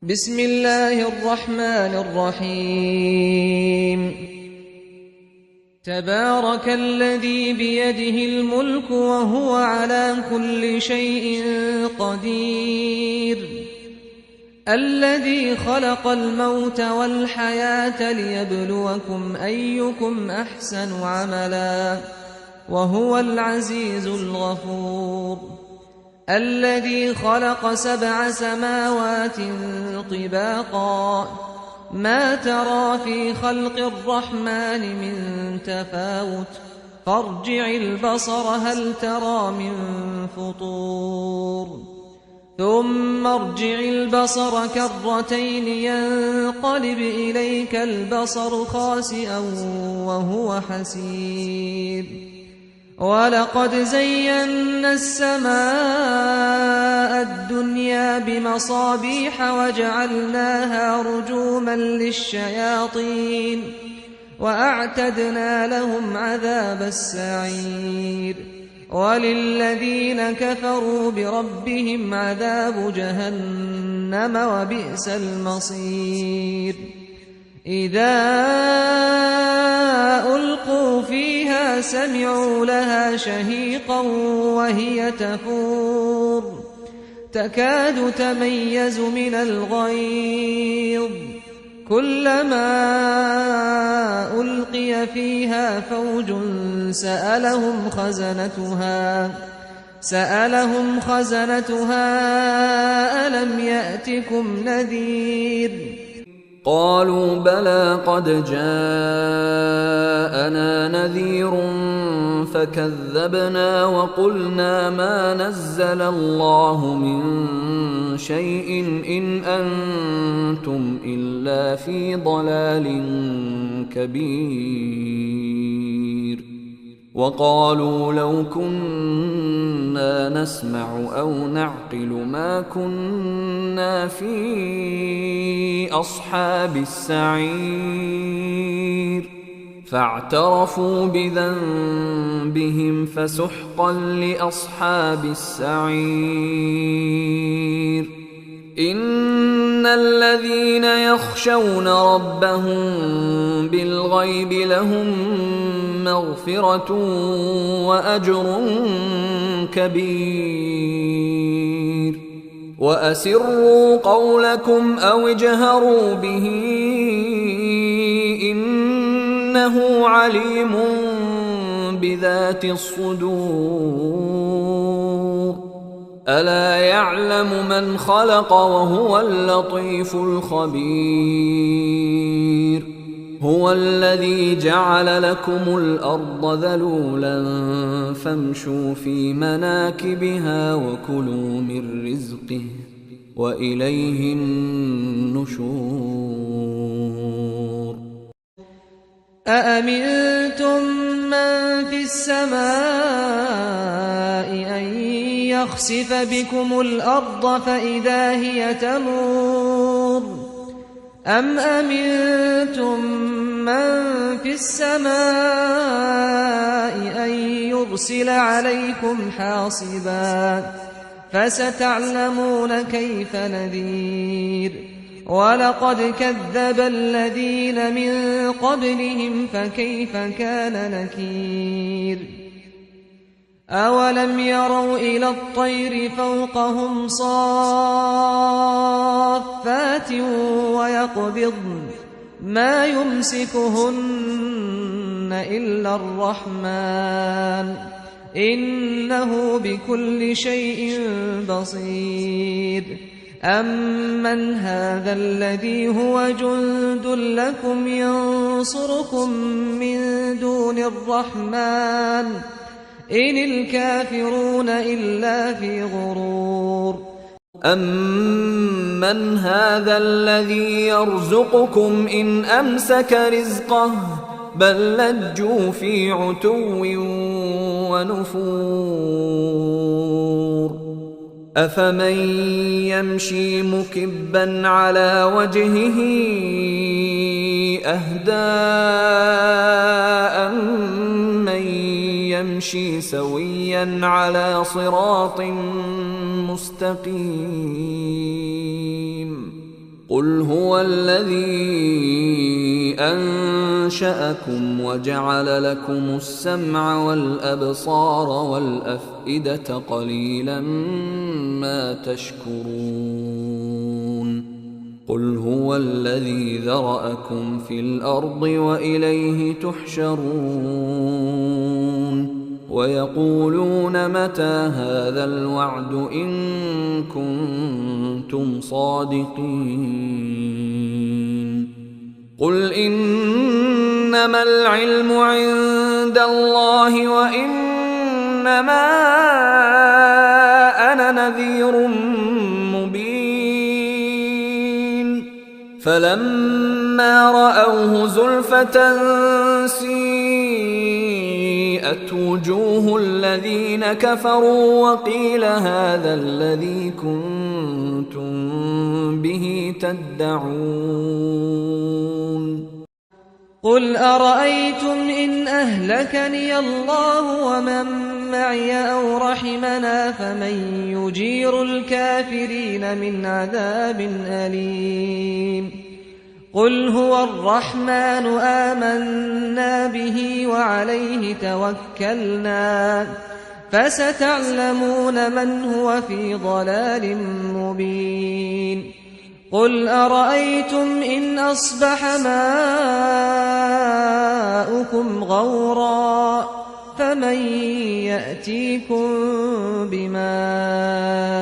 بسم الله الرحمن الرحيم تبارك الذي بيده الملك وهو على كل شيء قدير الذي خلق الموت والحياة ليبلوكم أيكم أحسن عملا وهو العزيز الغفور الذي خلق 7 سماوات طباقا ما ترى في خلق الرحمن من تفاوت فارجع البصر هل ترى من فطور ثم ارجع البصر كرتين ينقلب إليك البصر خاسئا وهو حسير ولقد زينا السماء الدنيا بمصابيح وجعلناها رجوما للشياطين وأعتدنا لهم عذاب السعير وللذين كفروا بربهم عذاب جهنم وبئس المصير إذا ألقوا فيها سمعوا لها شهيقا وهي تفور تكاد تميز من الغيظ كلما ألقي فيها فوج سألهم خزنتها ألم يأتكم نذير قالوا بلى قد جاءنا نذير فكذبنا وقلنا ما نزل الله من شيء إن أنتم إلا في ضلال كبير وقالوا لو كنا نسمع أو نعقل ما كنا في أصحاب السعير فاعترفوا بذنبهم فسحقا لأصحاب السعير إن الذين يخشون ربهم بالغيب لهم مغفرة وأجر كبير وأسروا قولكم أو اجهروا به إنه عليم بذات الصدور ألا يعلم من خلق وهو اللطيف الخبير هو الذي جعل لكم الأرض ذلولا فامشوا في مناكبها وكلوا من رزقه وإليه النشور أأمنتم من في السماء أن يخسف بكم الأرض فإذا هي تمور أم أمنتم من في السماء أن يرسل عليكم حاصبا فستعلمون كيف نذير ولقد كذب الذين من قبلهم فكيف كان نكير أولم يروا إلى الطير فوقهم صافات ويقبضن ما يمسكهن إلا الرحمن إنه بكل شيء بصير أمن هذا الذي هو جند لكم ينصركم من دون الرحمن إن الكافرون إلا في غرور أمن هذا الذي يرزقكم إن أمسك رزقه بل لجوا في عتو ونفور أفمن يمشي مكبا على وجهه أهدى أمن يمشي سويا على صراط مستقيم قل هو الذي أنشأكم وجعل لكم السمع والأبصار والأفئدة قليلا ما تشكرون قل هو الذي ذرأكم في الأرض وإليه تحشرون ويقولون متى هذا الوعد إن كنتم صادقين قل إنما العلم عند الله وإنما أنا نذير مبين فلما رأوه زلفة سيئت وجوه الذين كفروا وقيل هذا الذي كنتم به تدعون قل أرأيتم إن أهلكني الله ومن معي أو رحمنا فمن يجير الكافرين من عذاب أليم قل هو الرحمن آمنا به وعليه توكلنا فستعلمون من هو في ضلال مبين قل أرأيتم إن أصبح ماؤكم غورا فمن يأتيكم بماء